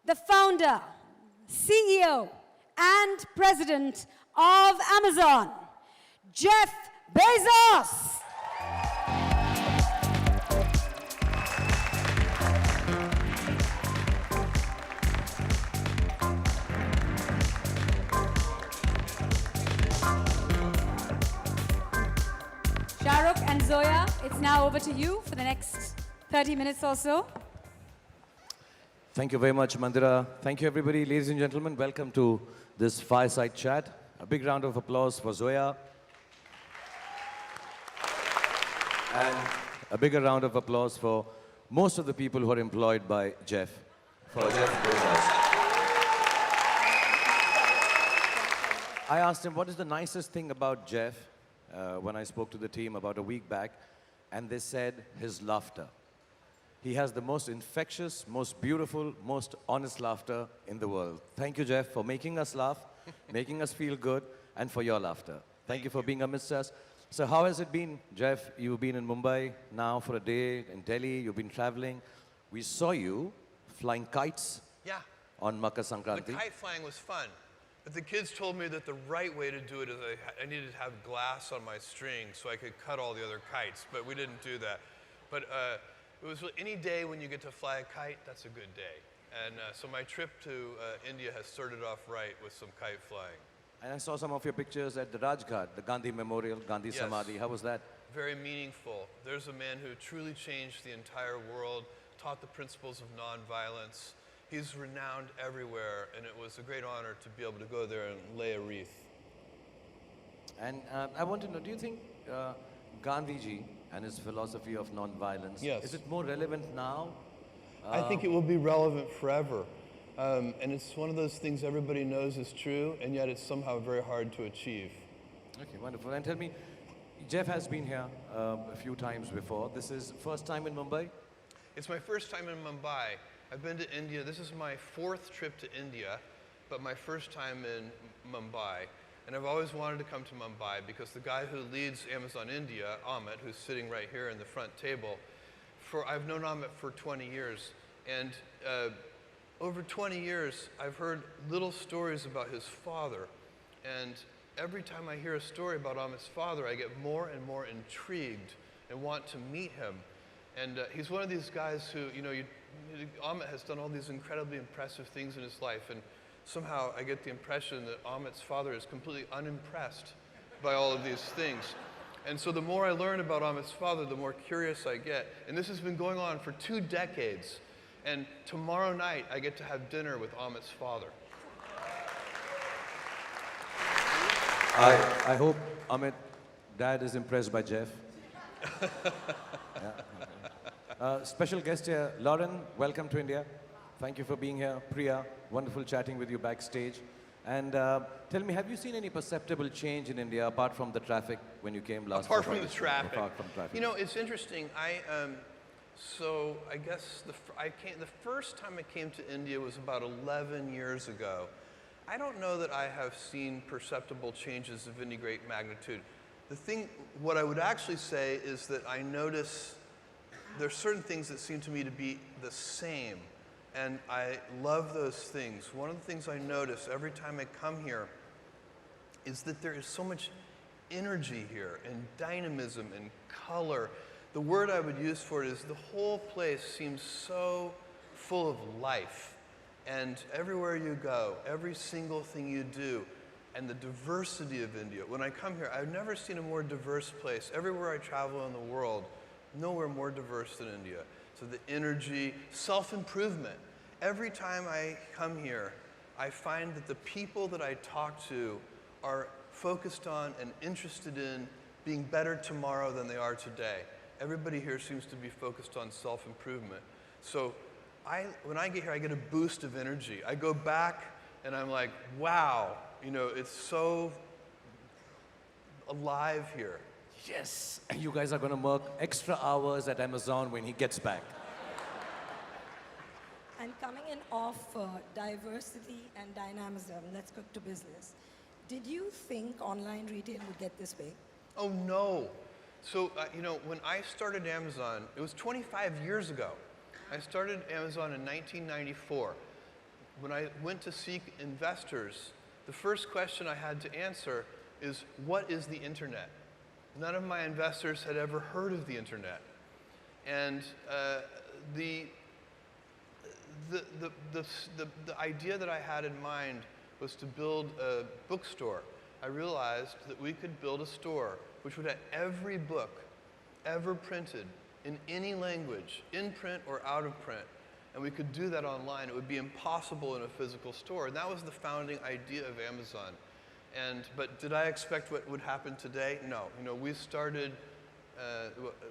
the founder, CEO, and president of Amazon, Jeff Bezos. Shah Rukh and Zoya, it's now over to you for the next 30 minutes or so. Thank you very much, Mandira. Thank you, everybody. Ladies and gentlemen, welcome to this Fireside Chat. A big round of applause for Zoya. And a bigger round of applause for most of the people who are employed by Jeff. For Jeff Bezos. I asked him, what is the nicest thing about Jeff? When I spoke to the team about a week back, and they said his laughter. He has the most infectious, most beautiful, most honest laughter in the world. Thank you, Jeff, for making us laugh, making us feel good, and for your laughter. Thank you for being amidst us. So how has it been, Jeff? You've been in Mumbai now for a day, in Delhi, you've been traveling. We saw you flying kites on Makar Sankranti. The kite flying was fun. But the kids told me that the right way to do it is I needed to have glass on my string so I could cut all the other kites, but we didn't do that. But it was any day when you get to fly a kite, that's a good day. And so my trip to India has started off right with some kite flying. And I saw some of your pictures at the Rajghat, the Gandhi Memorial, Gandhi Samadhi. How was that? Very meaningful. There's a man who truly changed the entire world, taught the principles of nonviolence. He's renowned everywhere, and it was a great honor to be able to go there and lay a wreath. And I want to know, do you think Gandhiji and his philosophy of nonviolence, is it more relevant now? I think it will be relevant forever. And it's one of those things everybody knows is true, and yet it's somehow very hard to achieve. Okay, wonderful. And tell me, Jeff has been here a few times before. This is first time in Mumbai? It's my first time in Mumbai. I've been to India. This is my 4th trip to India, but my first time in Mumbai. And I've always wanted to come to Mumbai because the guy who leads Amazon India, Amit, who's sitting right here in the front table, I've known Amit for 20 years. And over 20 years, I've heard little stories about his father. And every time I hear a story about Amit's father, I get more and more intrigued and want to meet him. And he's one of these guys who, Amit has done all these incredibly impressive things in his life, and somehow I get the impression that Amit's father is completely unimpressed by all of these things. And so the more I learn about Amit's father, the more curious I get. And this has been going on for 2 decades. And tomorrow night, I get to have dinner with Amit's father. I hope Amit, Dad is impressed by Jeff. Special guest here, Lauren, welcome to India. Thank you for being here. Priya, wonderful chatting with you backstage. And tell me, have you seen any perceptible change in India apart from the traffic when you came last? Apart from the traffic. Apart from traffic. You know, it's interesting. So I guess the first time I came to India was about 11 years ago. I don't know that I have seen perceptible changes of any great magnitude. What I would actually say is that I notice there's certain things that seem to me to be the same, and I love those things. One of the things I notice every time I come here is that there is so much energy here, and dynamism, and color. The word I would use for it is the whole place seems so full of life. And everywhere you go, every single thing you do, and the diversity of India. When I come here, I've never seen a more diverse place. Everywhere I travel in the world, nowhere more diverse than India. So the energy, self-improvement. Every time I come here, I find that the people that I talk to are focused on and interested in being better tomorrow than they are today. Everybody here seems to be focused on self-improvement. So when I get here, I get a boost of energy. I go back and I'm like, wow, it's so alive here. Yes, you guys are going to work extra hours at Amazon when he gets back. And coming in off diversity and dynamism, let's go to business. Did you think online retail would get this big? Oh, no. So, when I started Amazon, it was 25 years ago. I started Amazon in 1994. when I went to seek investors, the first question I had to answer is, what is the internet? None of my investors had ever heard of the internet. And the idea that I had in mind was to build a bookstore. I realized that we could build a store which would have every book ever printed in any language, in print or out of print. And we could do that online. It would be impossible in a physical store. And that was the founding idea of Amazon. But did I expect what would happen today? No. You know, we started,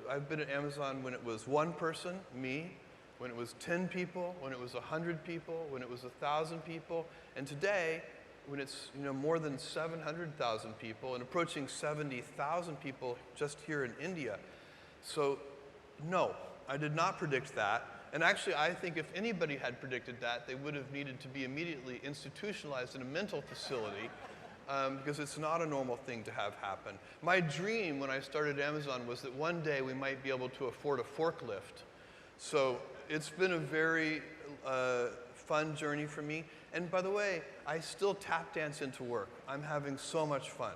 I've been at Amazon when it was one person, me, when it was 10 people, when it was 100 people, when it was 1,000 people. And today, when it's more than 700,000 people and approaching 70,000 people just here in India. So no, I did not predict that. And actually, I think if anybody had predicted that, they would have needed to be immediately institutionalized in a mental facility because it's not a normal thing to have happen. My dream when I started Amazon was that one day we might be able to afford a forklift. So it's been a very fun journey for me. And by the way, I still tap dance into work. I'm having so much fun.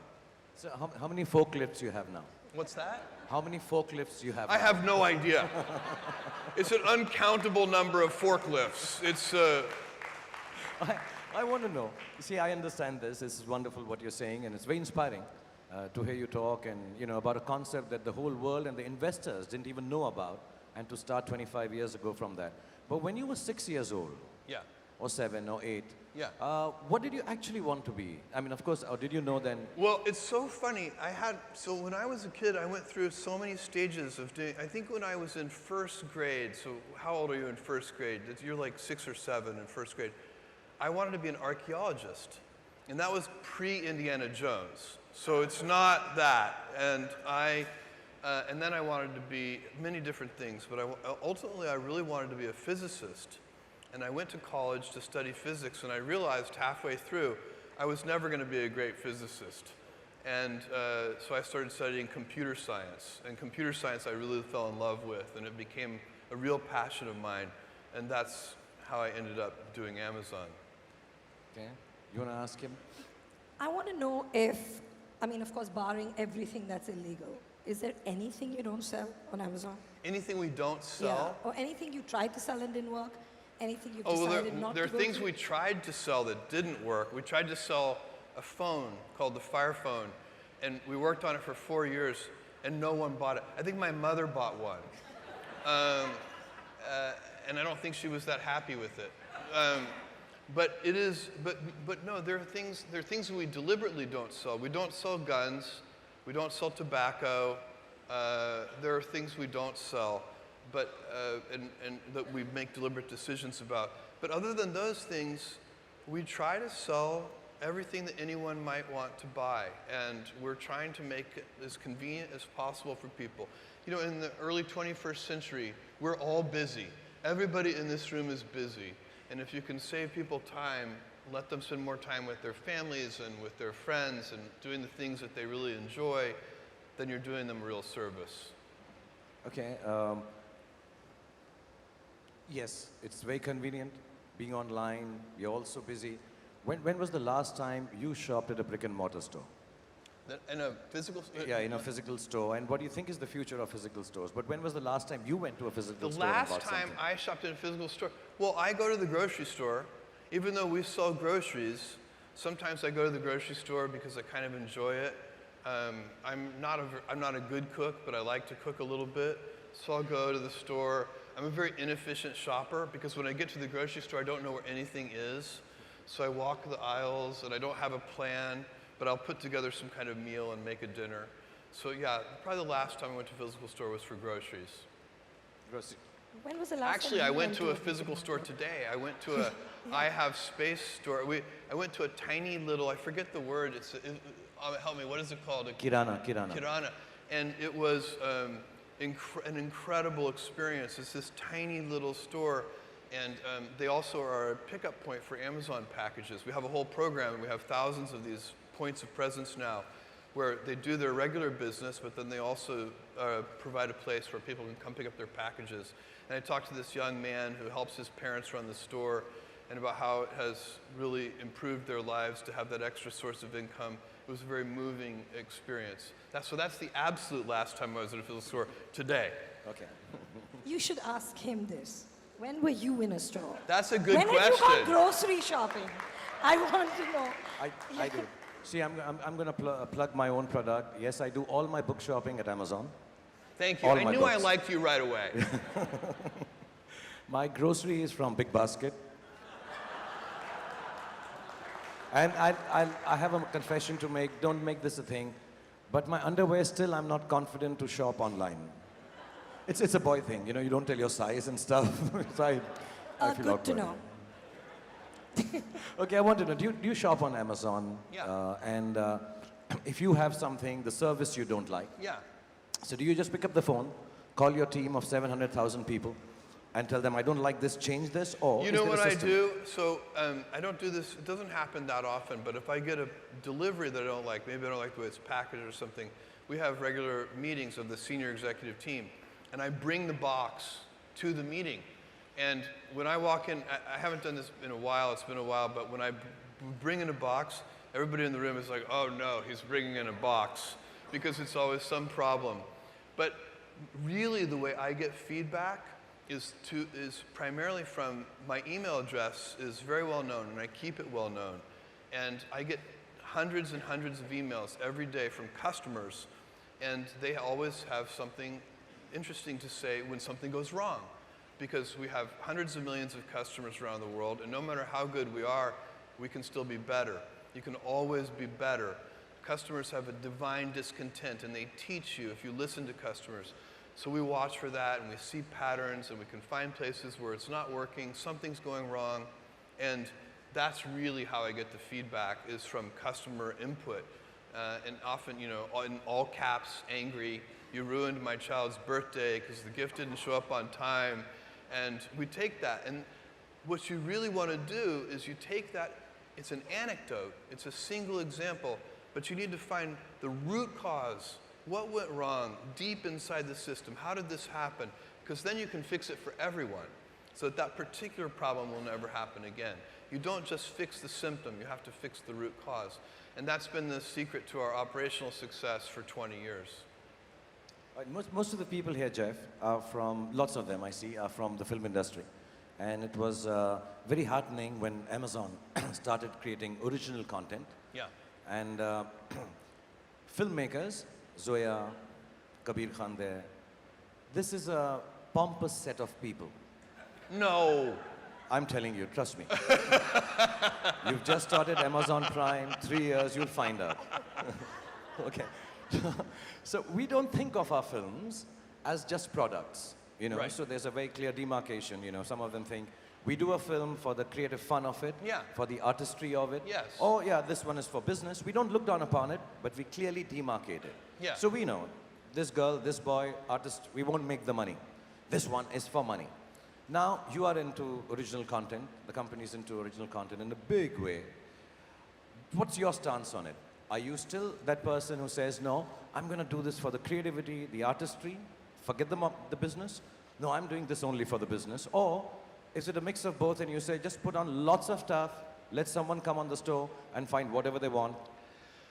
So how many forklifts you have now? What's that? How many forklifts you have I now? have no idea. It's an uncountable number of forklifts. It's I want to know. See, I understand this. This is wonderful what you're saying, and it's very inspiring to hear you talk and about a concept that the whole world and the investors didn't even know about, and to start 25 years ago from that. But when you were 6 years old, yeah. or 7 or 8, Yeah. what did you actually want to be? I mean, of course, or did you know then? Well, it's so funny. So when I was a kid, I went through so many stages of doing, I think when I was in first grade, so how old are you in first grade? You're like 6 or 7 in first grade. I wanted to be an archaeologist. And that was pre-Indiana Jones. So it's not that. And then I wanted to be many different things, but ultimately I really wanted to be a physicist. And I went to college to study physics, and I realized halfway through I was never going to be a great physicist. And so I started studying computer science. And computer science I really fell in love with, and it became a real passion of mine. And that's how I ended up doing Amazon. Okay. You want to ask him? I want to know if, I mean, of course, barring everything that's illegal, is there anything you don't sell on Amazon? Anything we don't sell? Yeah. Or anything you tried to sell and didn't work? Anything you've Oh, decided not to there are go things through? we tried to sell that didn't work. We tried to sell a phone called the Fire Phone, and we worked on it for 4 years, and no one bought it. I think my mother bought one, and I don't think she was that happy with it. But it is. But no, there are things that we deliberately don't sell. We don't sell guns. We don't sell tobacco. There are things we don't sell. But and that we make deliberate decisions about. But other than those things, we try to sell everything that anyone might want to buy, and we're trying to make it as convenient as possible for people. In the early 21st century, we're all busy. Everybody in this room is busy, and if you can save people time, let them spend more time with their families and with their friends and doing the things that they really enjoy, then you're doing them a real service. Okay. Yes, it's very convenient being online. You're also busy. When was the last time you shopped at a brick and mortar store? In a physical store? Yeah, in a physical store. And what do you think is the future of physical stores? But when was the last time you went to a physical The store and last bought time something? I shopped at a physical store, well, I go to the grocery store. Even though we sell groceries, sometimes I go to the grocery store because I kind of enjoy it. I'm not a good cook, but I like to cook a little bit. So I'll go to the store. I'm a very inefficient shopper because when I get to the grocery store, I don't know where anything is. So I walk the aisles and I don't have a plan, but I'll put together some kind of meal and make a dinner. So yeah, probably the last time I went to a physical store was for groceries. When was the last Actually, time I you went to a physical store today. I went to a I Have Space store. I went to a tiny little, I forget the word, help me, what is it called? Kirana. Kirana. And it was an incredible experience. It's this tiny little store, and they also are a pickup point for Amazon packages. We have a whole program. We have thousands of these points of presence now where they do their regular business, but then they also provide a place where people can come pick up their packages. And I talked to this young man who helps his parents run the store, and about how it has really improved their lives to have that extra source of income. It was a very moving experience. So that's the absolute last time I was at a physical store, today. Okay. You should ask him this. When were you in a store? That's a good when question. When have you gone grocery shopping? I want to know. I do. See, I'm going to plug my own product. Yes, I do all my book shopping at Amazon. Thank you. All I my knew books. I liked you right away. My grocery is from Big Basket. And I have a confession to make. Don't make this a thing. But my underwear, still, I'm not confident to shop online. It's a boy thing. You know, you don't tell your size and stuff. So I feel good awkward. to know. Okay, I want to know, do you shop on Amazon? Yeah. And if you have something, the service you don't like, Yeah. so do you just pick up the phone, call your team of 700,000 people, and tell them, I don't like this, change this, or You is know there a what I system? do? So I don't do this, it doesn't happen that often, but if I get a delivery that I don't like, maybe I don't like the way it's packaged or something, we have regular meetings of the senior executive team, and I bring the box to the meeting. And when I walk in, I haven't done this in a while, it's been a while, but when I bring in a box, everybody in the room is like, oh no, he's bringing in a box, because it's always some problem. But really the way I get feedback is primarily from my email address is very well known, and I keep it well known. And I get hundreds and hundreds of emails every day from customers, and they always have something interesting to say when something goes wrong. Because we have hundreds of millions of customers around the world, and no matter how good we are, we can still be better. You can always be better. Customers have a divine discontent, and they teach you if you listen to customers. So we watch for that, and we see patterns, and we can find places where it's not working, something's going wrong, and that's really how I get the feedback, is from customer input. And often, you know, in all caps, angry, you ruined my child's birthday because the gift didn't show up on time. And we take that, and what you really want to do is you take that, it's an anecdote, it's a single example, but you need to find the root cause. What went wrong deep inside the system? How did this happen? Because then you can fix it for everyone, so that that particular problem will never happen again. You don't just fix the symptom, you have to fix the root cause. And that's been the secret to our operational success for 20 years. Most of the people here, Jeff, are from, lots of them I see, are from the film industry. And it was very heartening when Amazon started creating original content. Yeah. And filmmakers, Zoya, Kabir Khan there, this is a pompous set of people. No. I'm telling you, trust me. You've just started Amazon Prime, 3 years, you'll find out. Okay. So we don't think of our films as just products, you know. Right. So there's a very clear demarcation, you know. Some of them think we do a film for the creative fun of it, Yeah. for the artistry of it. Yes. Oh yeah, this one is for business. We don't look down upon it, but we clearly demarcate it. Yeah. So we know this girl, this boy, artist, we won't make the money. This one is for money. Now you are into original content. The company's into original content in a big way. What's your stance on it? Are you still that person who says, no, I'm going to do this for the creativity, the artistry, forget the business? No, I'm doing this only for the business. Or is it a mix of both and you say, just put on lots of stuff, let someone come on the store and find whatever they want?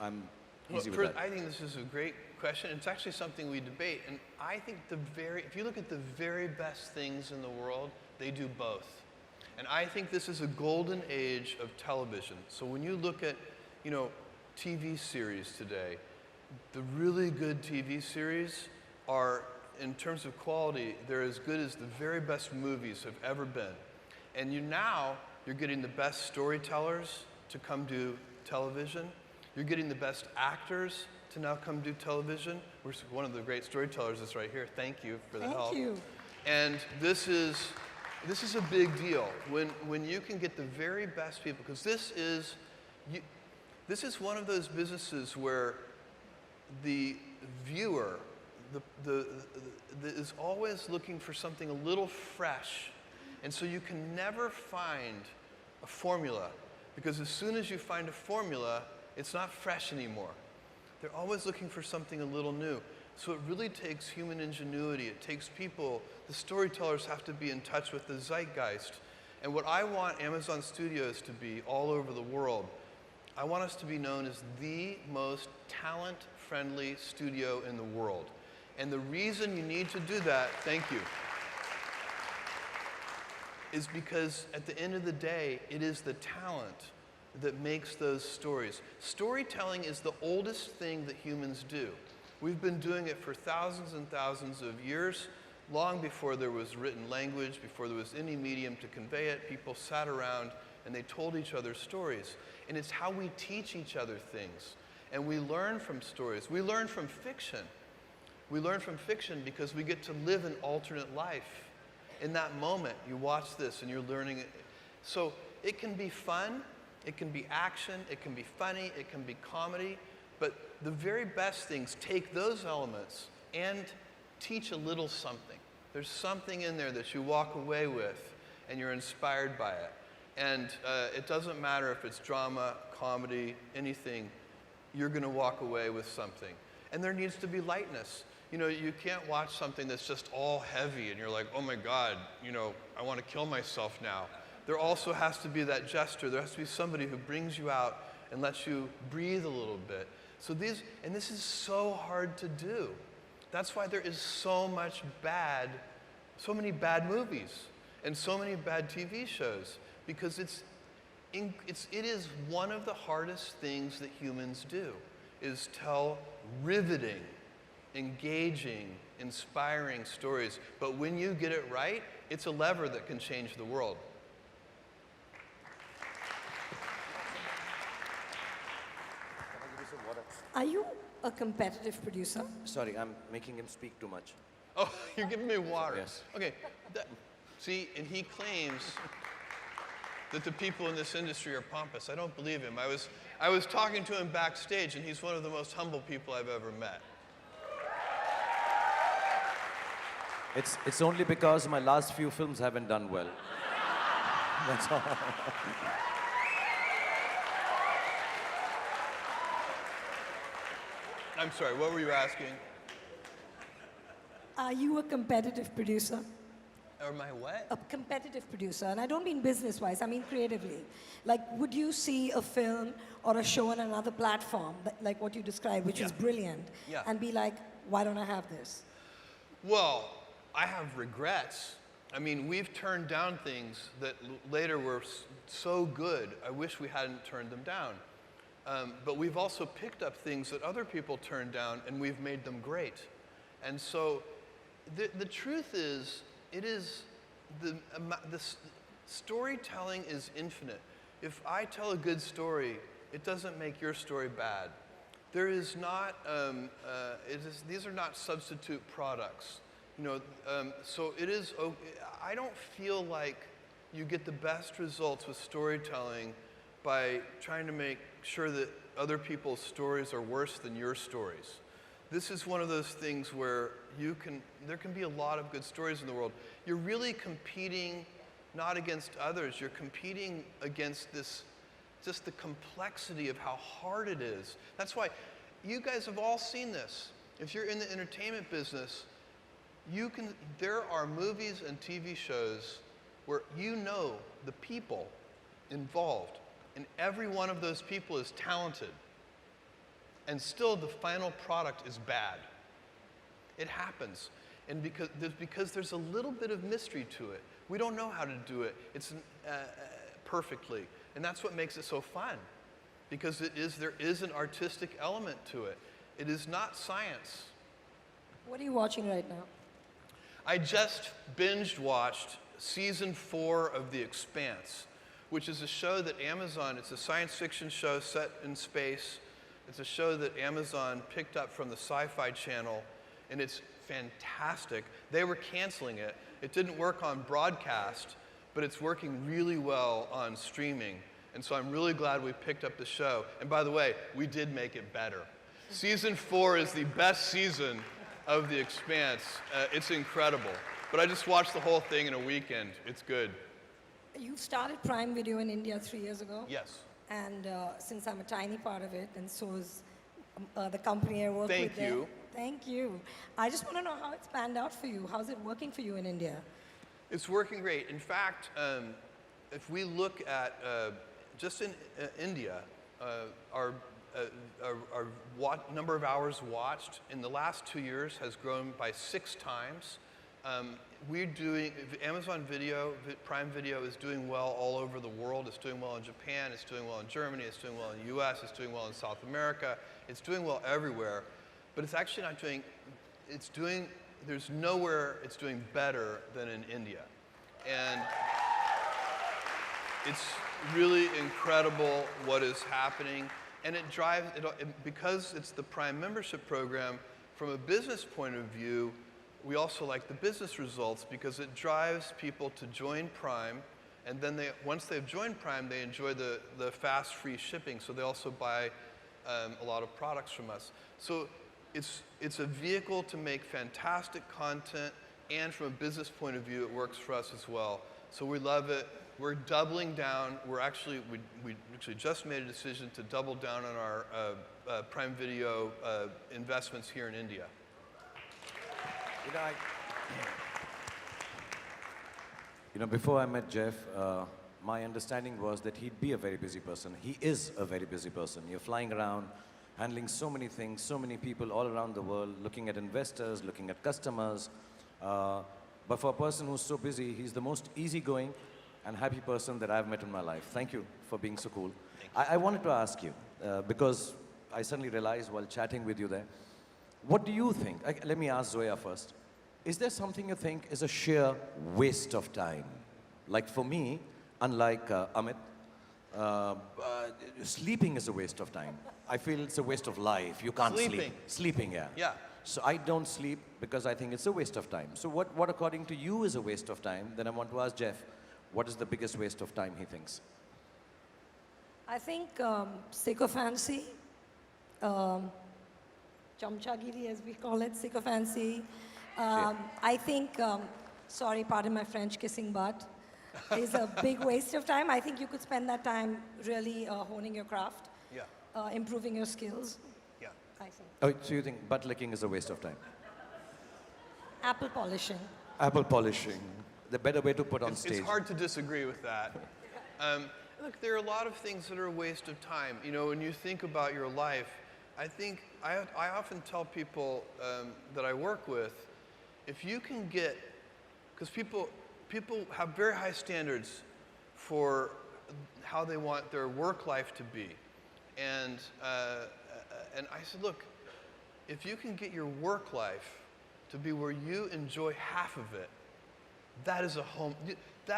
I'm easy with that. I think this is a great question. It's actually something we debate. And I think if you look at the very best things in the world, they do both. And I think this is a golden age of television. So when you look at, you know, TV series today, the really good TV series are, in terms of quality, they're as good as the very best movies have ever been. And you're getting the best storytellers to come do television. You're getting the best actors to now come do television. One of the great storytellers is right here. Thank you for the help. Thank you. And this is a big deal when you can get the very best people, because this is one of those businesses where the viewer is always looking for something a little fresh. And so you can never find a formula, because as soon as you find a formula, it's not fresh anymore. They're always looking for something a little new. So it really takes human ingenuity. It takes people, the storytellers have to be in touch with the zeitgeist. And what I want Amazon Studios to be all over the world, I want us to be known as the most talent-friendly studio in the world. And the reason you need to do that, thank you, is because at the end of the day, it is the talent that makes those stories. Storytelling is the oldest thing that humans do. We've been doing it for thousands and thousands of years. Long before there was written language, before there was any medium to convey it, people sat around and they told each other stories. And it's how we teach each other things. And we learn from stories. We learn from fiction. We learn from fiction because we get to live an alternate life. In that moment, you watch this and you're learning it. So it can be fun, it can be action, it can be funny, it can be comedy. But the very best things take those elements and teach a little something. There's something in there that you walk away with and you're inspired by it. And it doesn't matter if it's drama, comedy, anything, you're going to walk away with something. And there needs to be lightness. You know, you can't watch something that's just all heavy and you're like, oh my God, you know, I want to kill myself now. There also has to be that gesture. There has to be somebody who brings you out and lets you breathe a little bit. So this is so hard to do. That's why there is so many bad movies and so many bad TV shows, because it is one of the hardest things that humans do, is tell riveting, engaging, inspiring stories. But when you get it right, it's a lever that can change the world. Are you a competitive producer? Sorry, I'm making him speak too much. Oh, you're giving me water. Yes. Okay. See, and he claims that the people in this industry are pompous. I don't believe him. I was talking to him backstage, and he's one of the most humble people I've ever met. It's only because my last few films haven't done well. That's all. I'm sorry, what were you asking? Are you a competitive producer? Or my what? A competitive producer, and I don't mean business-wise, I mean creatively. Like, would you see a film or a show on another platform, like what you described, which is brilliant, and be like, why don't I have this? Well, I have regrets. I mean, we've turned down things that later were so good, I wish we hadn't turned them down. But we've also picked up things that other people turned down, and we've made them great. And so the truth is, the storytelling is infinite. If I tell a good story, it doesn't make your story bad. There is not, these are not substitute products. You know, so it is, I don't feel like you get the best results with storytelling by trying to make sure that other people's stories are worse than your stories. This is one of those things where there can be a lot of good stories in the world. You're really competing not against others, you're competing against just the complexity of how hard it is. That's why you guys have all seen this. If you're in the entertainment business, there are movies and TV shows where you know the people involved, and every one of those people is talented, and still the final product is bad. It happens, and because there's a little bit of mystery to it. We don't know how to do it perfectly, and that's what makes it so fun, because there is an artistic element to it. It is not science. What are you watching right now? I just binge watched season 4 of The Expanse, which is a show that Amazon, it's a science fiction show set in space. It's a show that Amazon picked up from the Sci-Fi Channel, and it's fantastic. They were canceling it. It didn't work on broadcast, but it's working really well on streaming. And so I'm really glad we picked up the show. And by the way, we did make it better. Season 4 is the best season of The Expanse. It's incredible. But I just watched the whole thing in a weekend. It's good. You started Prime Video in India 3 years ago. Yes. And since I'm a tiny part of it, and so is the company I work with. Thank you. Thank you. I just want to know how it's panned out for you. How's it working for you in India? It's working great. In fact, if we look at just in India, our number of hours watched in the last 2 years has grown by 6 times. We're doing, Amazon Video, Prime Video is doing well all over the world. It's doing well in Japan, it's doing well in Germany, it's doing well in the US, it's doing well in South America. It's doing well everywhere, but it's actually not doing, there's nowhere it's doing better than in India. And it's really incredible what is happening. And it drives, because it's the Prime membership program, from a business point of view, we also like the business results because it drives people to join Prime, and then once they've joined Prime, they enjoy the fast, free shipping, so they also buy a lot of products from us. So it's a vehicle to make fantastic content, and from a business point of view, it works for us as well. So we love it. We're doubling down. We actually just made a decision to double down on our Prime Video investments here in India. You know, before I met Jeff, my understanding was that he'd be a very busy person. He is a very busy person. You're flying around, handling so many things, so many people all around the world, looking at investors, looking at customers. But for a person who's so busy, he's the most easygoing and happy person that I've met in my life. Thank you for being so cool. I wanted to ask you, because I suddenly realized while chatting with you there, what do you think? Let me ask Zoya first. Is there something you think is a sheer waste of time? Like for me, unlike Amit, sleeping is a waste of time. I feel it's a waste of life. You can't sleep. Sleeping, yeah. Yeah. So I don't sleep because I think it's a waste of time. So what according to you is a waste of time? Then I want to ask Jeff, what is the biggest waste of time he thinks? I think sycophancy, chamchagiri as we call it, sycophancy. I think, sorry, pardon my French, kissing butt is a big waste of time. I think you could spend that time really honing your craft, improving your skills. Yeah. I think. Oh, so you think butt licking is a waste of time? Apple polishing. Apple polishing. The better way to put on stage. It's hard to disagree with that. Look, there are a lot of things that are a waste of time. You know, when you think about your life, I think, I often tell people that I work with, if you can get, because people have very high standards for how they want their work life to be. And I said, look, if you can get your work life to be where you enjoy half of it, that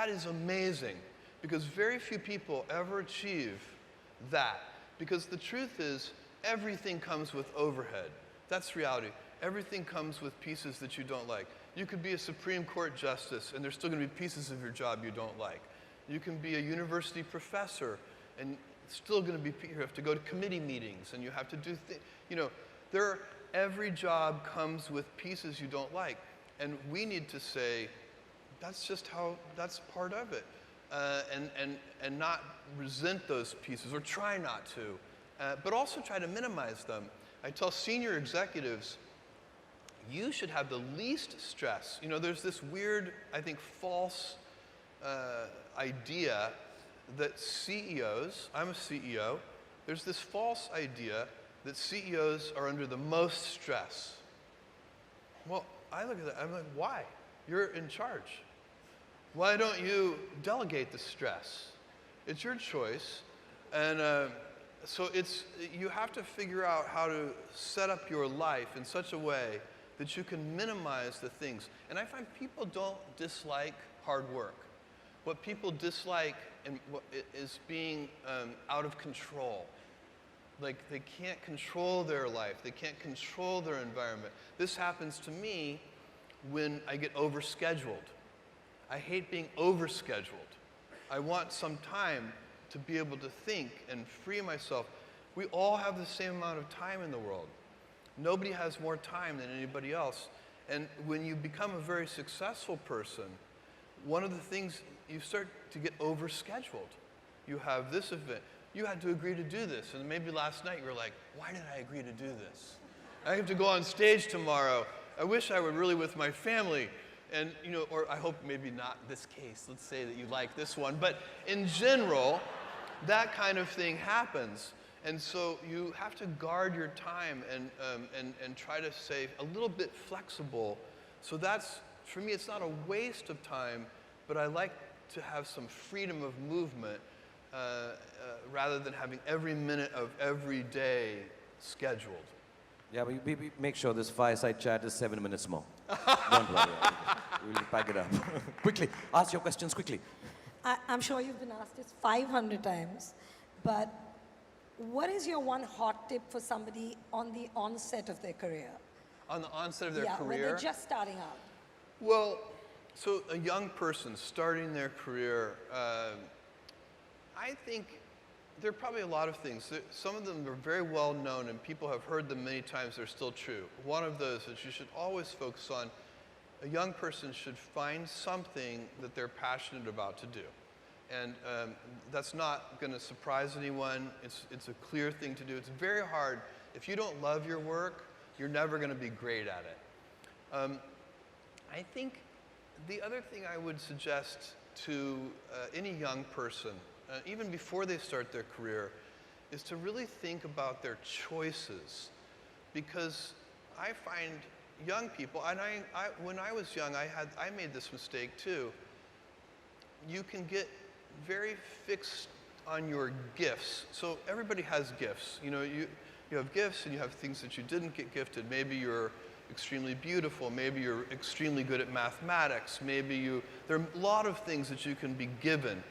is amazing. Because very few people ever achieve that. Because the truth is, everything comes with overhead. That's reality. Everything comes with pieces that you don't like. You could be a Supreme Court justice, and there's still going to be pieces of your job you don't like. You can be a university professor, and it's still going to be, you have to go to committee meetings, and you have to do things. You know, every job comes with pieces you don't like. And we need to say, that's just how, that's part of it. And not resent those pieces, or try not to, but also try to minimize them. I tell senior executives, you should have the least stress. You know, there's this weird, I think, false idea that CEOs, I'm a CEO, there's this false idea that CEOs are under the most stress. Well, I look at that, I'm like, why? You're in charge. Why don't you delegate the stress? It's your choice. And so you have to figure out how to set up your life in such a way that you can minimize the things. And I find people don't dislike hard work. What people dislike is being out of control. Like they can't control their life. They can't control their environment. This happens to me when I get overscheduled. I hate being overscheduled. I want some time to be able to think and free myself. We all have the same amount of time in the world. Nobody has more time than anybody else. And when you become a very successful person, one of the things, you start to get overscheduled. You have this event. You had to agree to do this. And maybe last night you were like, why did I agree to do this? I have to go on stage tomorrow. I wish I were really with my family. And, you know, or I hope maybe not this case. Let's say that you like this one. But in general, that kind of thing happens. And so you have to guard your time and try to stay a little bit flexible. So that's, for me, it's not a waste of time, but I like to have some freedom of movement rather than having every minute of every day scheduled. Yeah, we make sure this fireside chat is 7 minutes more. Don't worry. We'll pack it up. Quickly, ask your questions quickly. I'm sure you've been asked this 500 times, but what is your one hot tip for somebody on the onset of their career? On the onset of their career? When they're just starting out. Well, so a young person starting their career, I think there are probably a lot of things. Some of them are very well known and people have heard them many times. They're still true. One of those is you should always focus on, a young person should find something that they're passionate about to do. And that's not going to surprise anyone. It's a clear thing to do. It's very hard. If you don't love your work, you're never going to be great at it. I think the other thing I would suggest to any young person, even before they start their career, is to really think about their choices. Because I find young people, and when I was young, I made this mistake too. You can get very fixed on your gifts. So everybody has gifts. You know, you have gifts and you have things that you didn't get gifted. Maybe you're extremely beautiful. Maybe you're extremely good at mathematics. There are a lot of things that you can be given.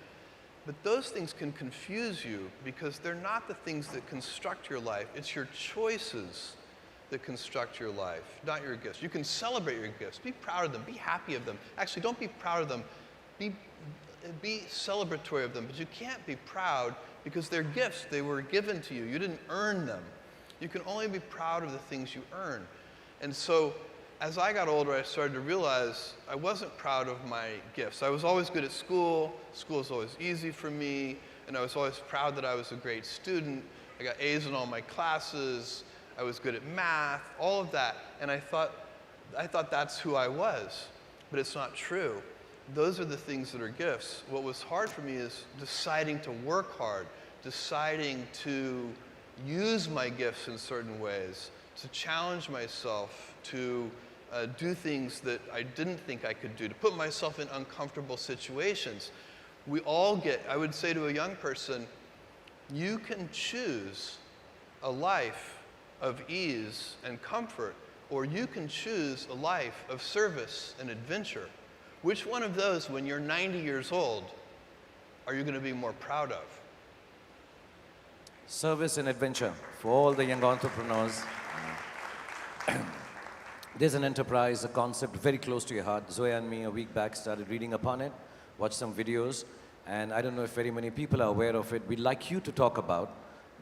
But those things can confuse you because they're not the things that construct your life. It's your choices that construct your life, not your gifts. You can celebrate your gifts. Be proud of them. Be happy of them. Actually, don't be proud of them. Be celebratory of them. But you can't be proud because they're gifts. They were given to you. You didn't earn them. You can only be proud of the things you earn. And so as I got older, I started to realize I wasn't proud of my gifts. I was always good at school. School was always easy for me. And I was always proud that I was a great student. I got A's in all my classes. I was good at math, all of that. And I thought that's who I was. But it's not true. Those are the things that are gifts. What was hard for me is deciding to work hard, deciding to use my gifts in certain ways, to challenge myself, to do things that I didn't think I could do, to put myself in uncomfortable situations. We all I would say to a young person, you can choose a life of ease and comfort, or you can choose a life of service and adventure. Which one of those, when you're 90 years old, are you going to be more proud of? Service and adventure for all the young entrepreneurs. There's an enterprise, a concept very close to your heart. Zoya and me a week back started reading upon it, watched some videos, and I don't know if very many people are aware of it. We'd like you to talk about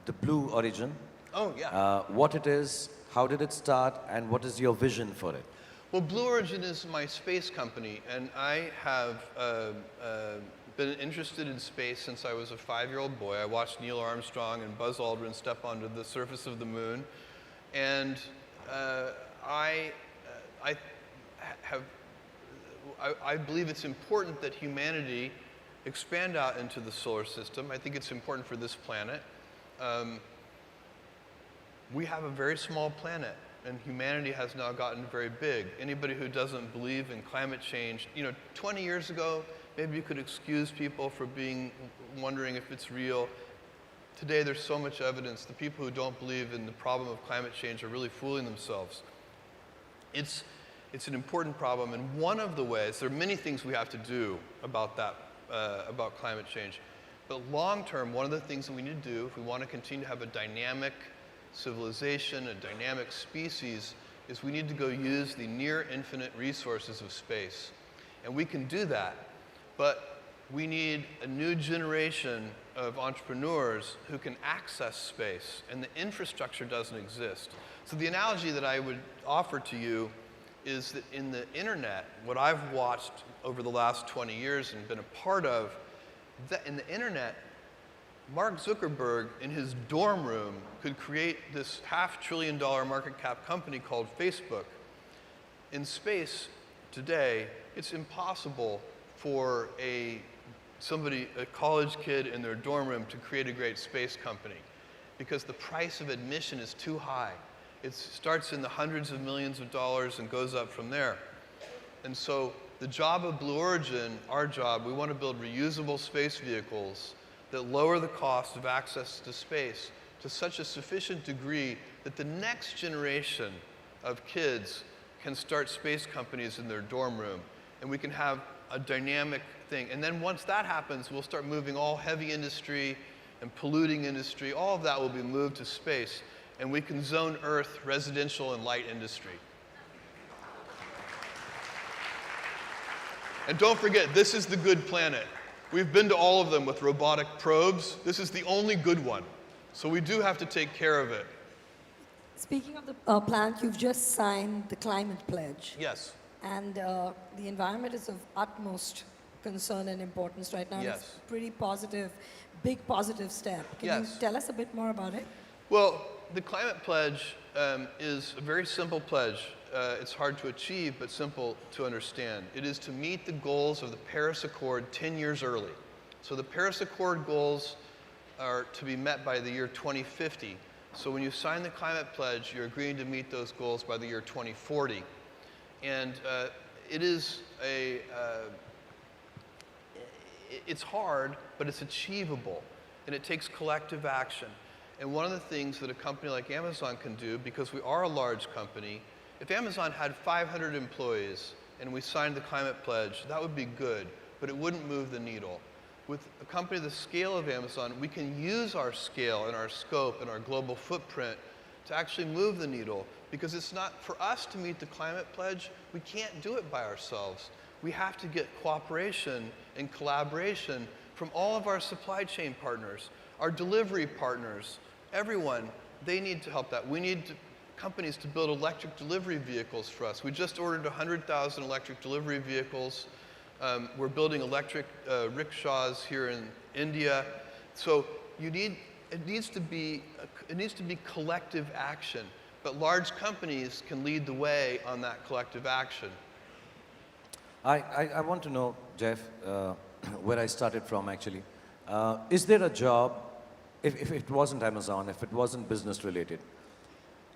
the Blue Origin. Oh, yeah. What it is, how did it start, and what is your vision for it? Well, Blue Origin is my space company, and I have been interested in space since I was a 5-year-old boy. I watched Neil Armstrong and Buzz Aldrin step onto the surface of the moon, and I believe it's important that humanity expand out into the solar system. I think it's important for this planet. We have a very small planet, and humanity has now gotten very big. Anybody who doesn't believe in climate change, 20 years ago, maybe you could excuse people for wondering if it's real. Today, there's so much evidence. The people who don't believe in the problem of climate change are really fooling themselves. It's an important problem, and one of the ways, there are many things we have to do about that, about climate change. But long term, one of the things that we need to do if we want to continue to have a dynamic civilization, a dynamic species, is we need to go use the near infinite resources of space. And we can do that, but we need a new generation of entrepreneurs who can access space, and the infrastructure doesn't exist. So the analogy that I would offer to you is that in the internet, what I've watched over the last 20 years and been a part of, that in the internet, Mark Zuckerberg in his dorm room could create this $500 billion market cap company called Facebook. In space, today, it's impossible for a college kid in their dorm room to create a great space company because the price of admission is too high. It starts in the hundreds of millions of dollars and goes up from there. And so the job of Blue Origin, our job, we want to build reusable space vehicles that lower the cost of access to space to such a sufficient degree that the next generation of kids can start space companies in their dorm room. And we can have a dynamic thing. And then once that happens, we'll start moving all heavy industry and polluting industry. All of that will be moved to space. And we can zone Earth residential and light industry. And don't forget, this is the good planet. We've been to all of them with robotic probes. This is the only good one. So we do have to take care of it. Speaking of the planet, you've just signed the climate pledge. Yes. And the environment is of utmost concern and importance right now. Yes. It's a pretty positive, big positive step. Can you tell us a bit more about it? Well, the climate pledge is a very simple pledge. It's hard to achieve, but simple to understand. It is to meet the goals of the Paris Accord 10 years early. So the Paris Accord goals are to be met by the year 2050. So when you sign the climate pledge, you're agreeing to meet those goals by the year 2040. And it's hard, but it's achievable, and it takes collective action. And one of the things that a company like Amazon can do, because we are a large company, if Amazon had 500 employees and we signed the climate pledge, that would be good, but it wouldn't move the needle. With a company the scale of Amazon, we can use our scale and our scope and our global footprint to actually move the needle, because it's not, for us to meet the climate pledge, we can't do it by ourselves. We have to get cooperation and collaboration from all of our supply chain partners, our delivery partners, everyone. They need to help that. We need companies to build electric delivery vehicles for us. We just ordered 100,000 electric delivery vehicles. We're building electric rickshaws here in India. So it needs to be collective action, but large companies can lead the way on that collective action. I want to know, Jeff, where I started from actually. Is there a job, if it wasn't Amazon, if it wasn't business related,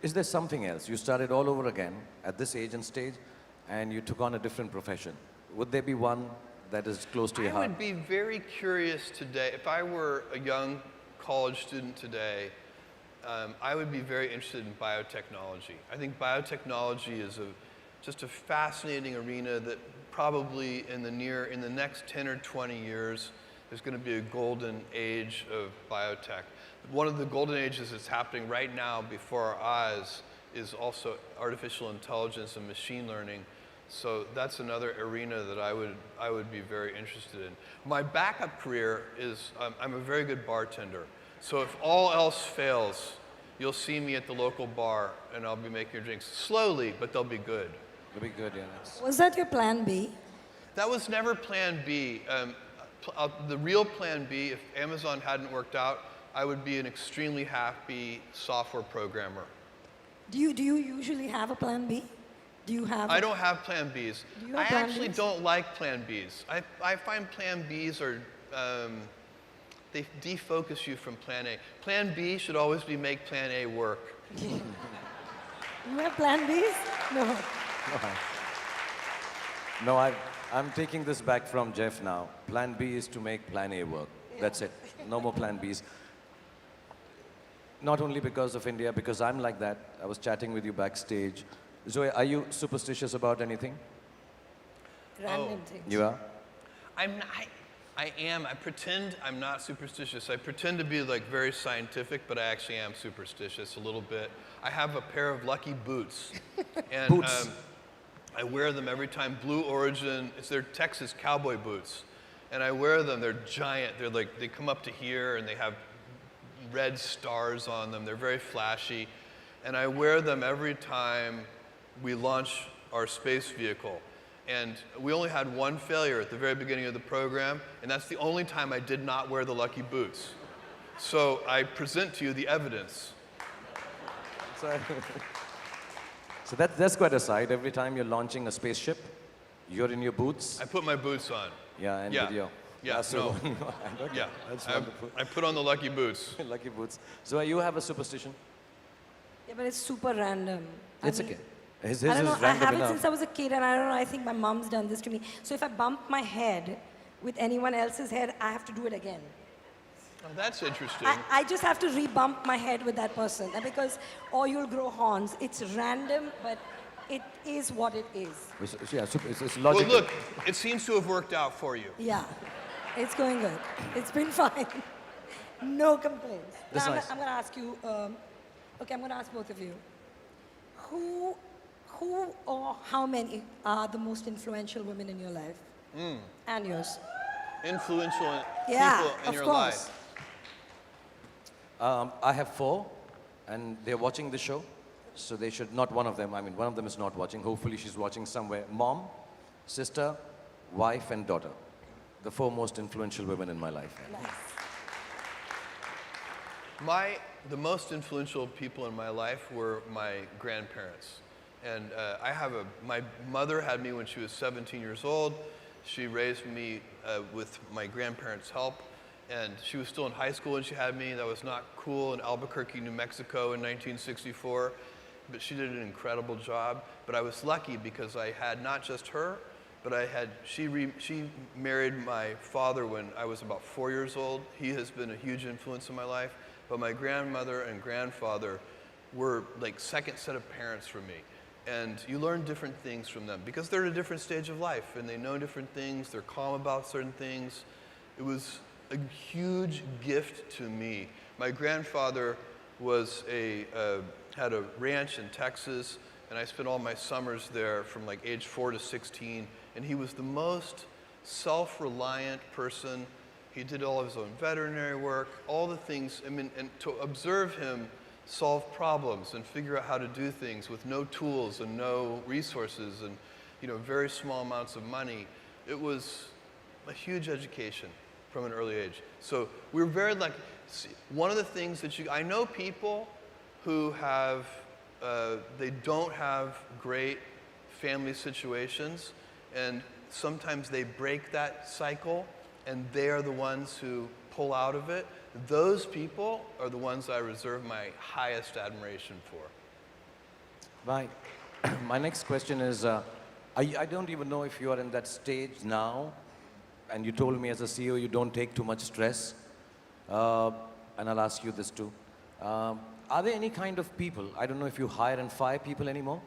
is there something else? You started all over again at this age and stage, and you took on a different profession. Would there be one that is close to your heart? I would be very curious today. If I were a young college student today, I would be very interested in biotechnology. I think biotechnology is just a fascinating arena that probably in the next 10 or 20 years, there's going to be a golden age of biotech. One of the golden ages that's happening right now before our eyes is also artificial intelligence and machine learning. So that's another arena that I would be very interested in. My backup career is I'm a very good bartender. So if all else fails, you'll see me at the local bar, and I'll be making your drinks slowly, but they'll be good. They'll be good, yeah. Was that your plan B? That was never plan B. The real plan B, if Amazon hadn't worked out, I would be an extremely happy software programmer. Do you usually have a plan B? Do you have? I don't have plan Bs. Do you have I plan actually Bs? don't like plan Bs. I find plan Bs are, they defocus you from plan A. Plan B should always be make plan A work. You have plan Bs? No. No, I'm taking this back from Jeff now. Plan B is to make plan A work. That's it. No more plan Bs. Not only because of India, because I'm like that. I was chatting with you backstage. Zoya, are you superstitious about anything? Random things. You are? I am. I pretend I'm not superstitious. I pretend to be like very scientific, but I actually am superstitious a little bit. I have a pair of lucky boots. And Boots. I wear them every time. Blue Origin, it's their Texas cowboy boots. And I wear them, they're giant. They're like, they come up to here and they have red stars on them. They're very flashy. And I wear them every time we launch our space vehicle. And we only had one failure at the very beginning of the program, and that's the only time I did not wear the lucky boots. So I present to you the evidence. So that's quite a sight. Every time you're launching a spaceship, You're in your boots? I put my boots on. Yeah, and Yeah. video. Yeah, That's no. the one. Okay, Yeah, that's wonderful. I put on the lucky boots. Lucky boots. Zoya, you have a superstition? Yeah, but it's super random. It's I mean, okay. His I don't know. is I random have it enough. since I was a kid, and I don't know. I think my mom's done this to me. So if I bump my head with anyone else's head, I have to do it again. Oh, that's interesting. I just have to re-bump my head with that person, and because or you'll grow horns. It's random, but it is what it is. Yeah, it's Well, logical. look, it seems to have worked out for you. Yeah, it's going good. It's been fine. No complaints. That's Now, nice. I'm going to ask you. Okay, I'm going to ask both of you. Who or how many are the most influential women in your life? And yours? Influential Yeah, people in of your course. life. I have 4, and they're watching the show. So they should, not one of them, I mean, one of them is not watching. Hopefully she's watching somewhere. Mom, sister, wife, and daughter. The 4 most influential women in my life. Nice. The most influential people in my life were my grandparents. And my mother had me when she was 17 years old. She raised me with my grandparents' help. And she was still in high school when she had me. That was not cool in Albuquerque, New Mexico in 1964. But she did an incredible job. But I was lucky because I had not just her, but she married my father when I was about 4 years old. He has been a huge influence in my life. But my grandmother and grandfather were like second set of parents for me. And you learn different things from them because they're at a different stage of life and they know different things. They're calm about certain things. It was a huge gift to me. My grandfather had a ranch in Texas, and I spent all my summers there from like age 4 to 16, and he was the most self-reliant person. He did all of his own veterinary work, all the things, I mean, and to observe him solve problems and figure out how to do things with no tools and no resources and, very small amounts of money, it was a huge education from an early age. So we were very lucky. One of the things that I know people who they don't have great family situations, and sometimes they break that cycle, and they are the ones who pull out of it. Those people are the ones I reserve my highest admiration for. My next question is, I don't even know if you are in that stage now, and you told me as a CEO you don't take too much stress, and I'll ask you this too. Are there any kind of people, I don't know if you hire and fire people anymore,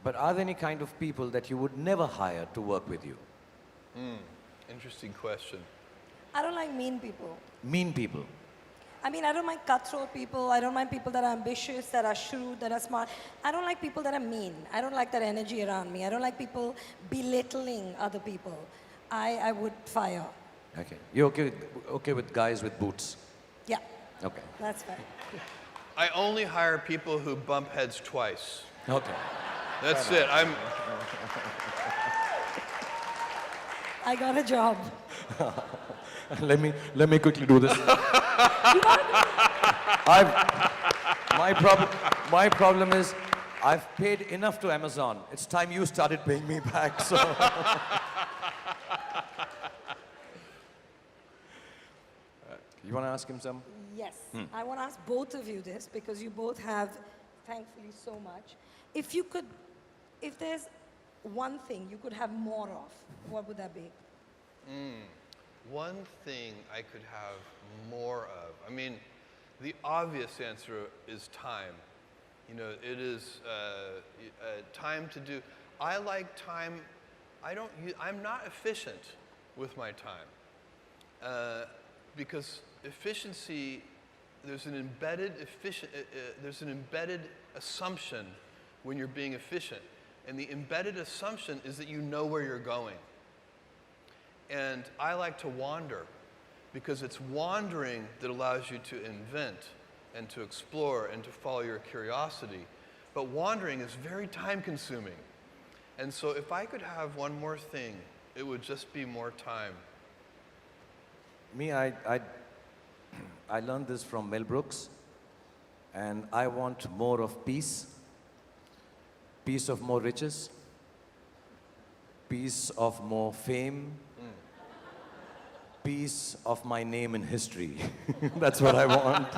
but are there any kind of people that you would never hire to work with you? Interesting question. I don't like mean people. Mean people. I mean, I don't mind cutthroat people. I don't mind people that are ambitious, that are shrewd, that are smart. I don't like people that are mean. I don't like that energy around me. I don't like people belittling other people. I would fire. Okay. You're okay with guys with boots? Yeah, Okay. that's fine. I only hire people who bump heads twice. Okay. That's it. I got a job. Let me quickly do this. My problem is I've paid enough to Amazon. It's time you started paying me back. So. You want to ask him some? Yes. I want to ask both of you this because you both have, thankfully, so much. If there's one thing you could have more of, what would that be? One thing I could have more of. I mean, the obvious answer is time. It is time to do. I like time. I'm not efficient with my time because efficiency. There's an embedded assumption when you're being efficient, and the embedded assumption is that you know where you're going. And I like to wander because it's wandering that allows you to invent and to explore and to follow your curiosity. But wandering is very time consuming. And so if I could have one more thing, it would just be more time. Me, I learned this from Mel Brooks, and I want more of peace, peace of more riches, piece of more fame, piece of my name in history. That's what I want.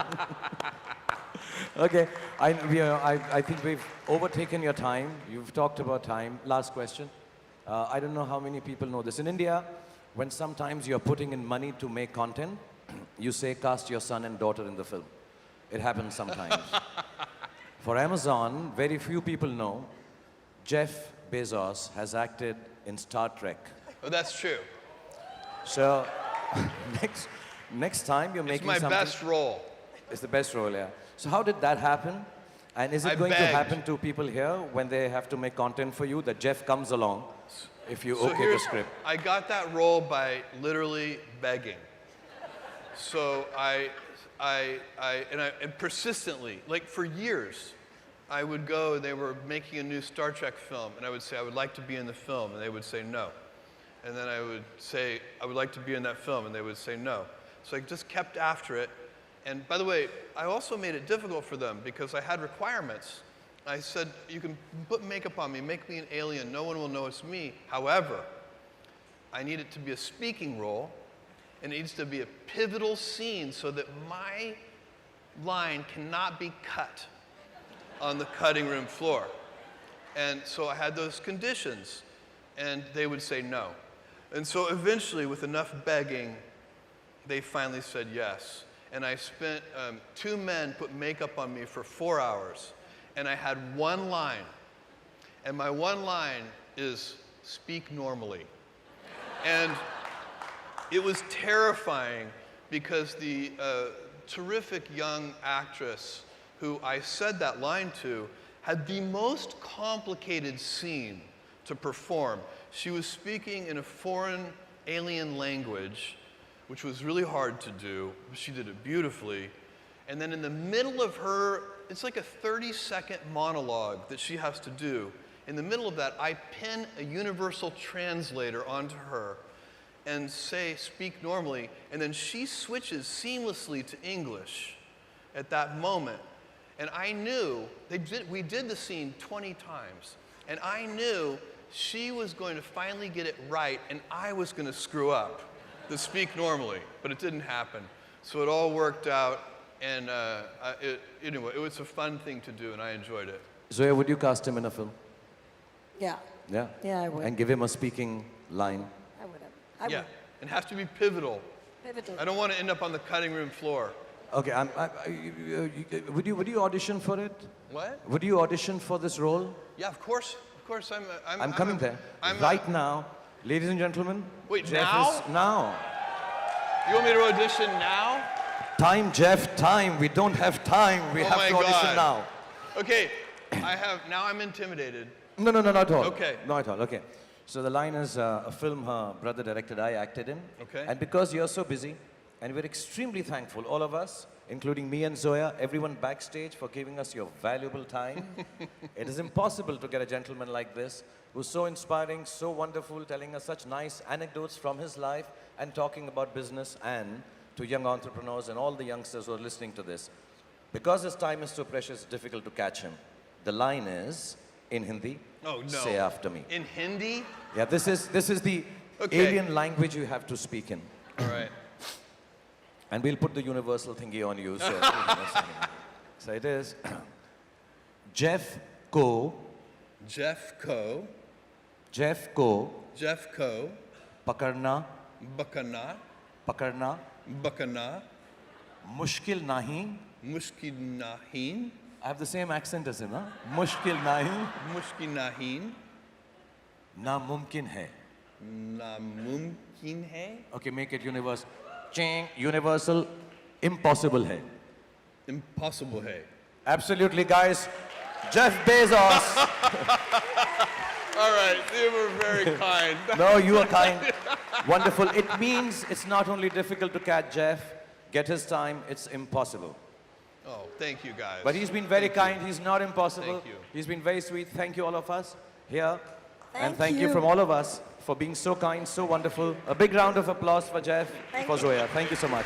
Okay, I think we've overtaken your time. You've talked about time. Last question. I don't know how many people know this. In India, when sometimes you're putting in money to make content, you say cast your son and daughter in the film. It happens sometimes. For Amazon, very few people know Jeff Bezos has acted in Star Trek. Oh, that's true. So next time you're making something... It's my best role. It's the best role, yeah. So how did that happen? And is it going to happen to people here when they have to make content for you, that Jeff comes along if you okay the script? I got that role by literally begging. So and persistently, like for years, I would go, they were making a new Star Trek film, and I would say, I would like to be in the film, and they would say no. And then I would say, I would like to be in that film, and they would say no. So I just kept after it. And by the way, I also made it difficult for them because I had requirements. I said, you can put makeup on me, make me an alien, no one will know it's me. However, I need it to be a speaking role, and it needs to be a pivotal scene so that my line cannot be cut on the cutting room floor. And so I had those conditions, and they would say no. And so eventually, with enough begging, they finally said yes. And I spent, 2 men put makeup on me for 4 hours, and I had one line. And my one line is, speak normally. And it was terrifying because the terrific young actress who I said that line to had the most complicated scene to perform. She was speaking in a foreign alien language, which was really hard to do. She did it beautifully. And then in the middle of her, it's like a 30-second monologue that she has to do. In the middle of that, I pin a universal translator onto her and say, speak normally, and then she switches seamlessly to English at that moment. And I knew, we did the scene 20 times, and I knew she was going to finally get it right, and I was going to screw up to speak normally, but it didn't happen. So it all worked out, and anyway, it was a fun thing to do, and I enjoyed it. Zoya, would you cast him in a film? Yeah. Yeah? Yeah, I would. And give him a speaking line? I would. I would. It has to be pivotal. Pivotal. I don't want to end up on the cutting room floor. Okay, would you audition for it? What? Would you audition for this role? Yeah, of course. Of course, I'm coming there. Right now, ladies and gentlemen. Wait, Jeff now? Is now. You want me to audition now? Time, Jeff, time. We don't have time. We have to audition now. Okay, now I'm intimidated. No, not at all. Okay. Not at all, okay. So the line is a film her brother directed, I acted in. Okay. And because you're so busy, and we're extremely thankful, all of us, including me and Zoya, everyone backstage for giving us your valuable time. It is impossible to get a gentleman like this, who's so inspiring, so wonderful, telling us such nice anecdotes from his life and talking about business, and to young entrepreneurs and all the youngsters who are listening to this. Because his time is so precious, it's difficult to catch him. The line is in Hindi. Oh, no. Say after me. In Hindi? Yeah, this is the alien language you have to speak in. All right. And we'll put the universal thingy on you. So, so it is. Jeff ko. Jeff ko. Pakarna. Mushkil nahi. Mushkil nahin. I have the same accent as him, huh? Mushkil nahi. Mushkil nahin. Namumkin hai. Namumkin hai. Okay, make it universal. Ching, universal. Impossible hai. Impossible hai. Absolutely, guys. Jeff Bezos. All right, you were very kind. No, you are kind. Wonderful. It means it's not only difficult to catch Jeff, get his time, it's impossible. Oh, thank you, guys. But he's been very kind. He's not impossible. Thank you. He's been very sweet. Thank you, all of us here. And Thank thank you you from all of us for being so kind, so wonderful. A big round of applause for Jeff, for Zoya. Thank you so much.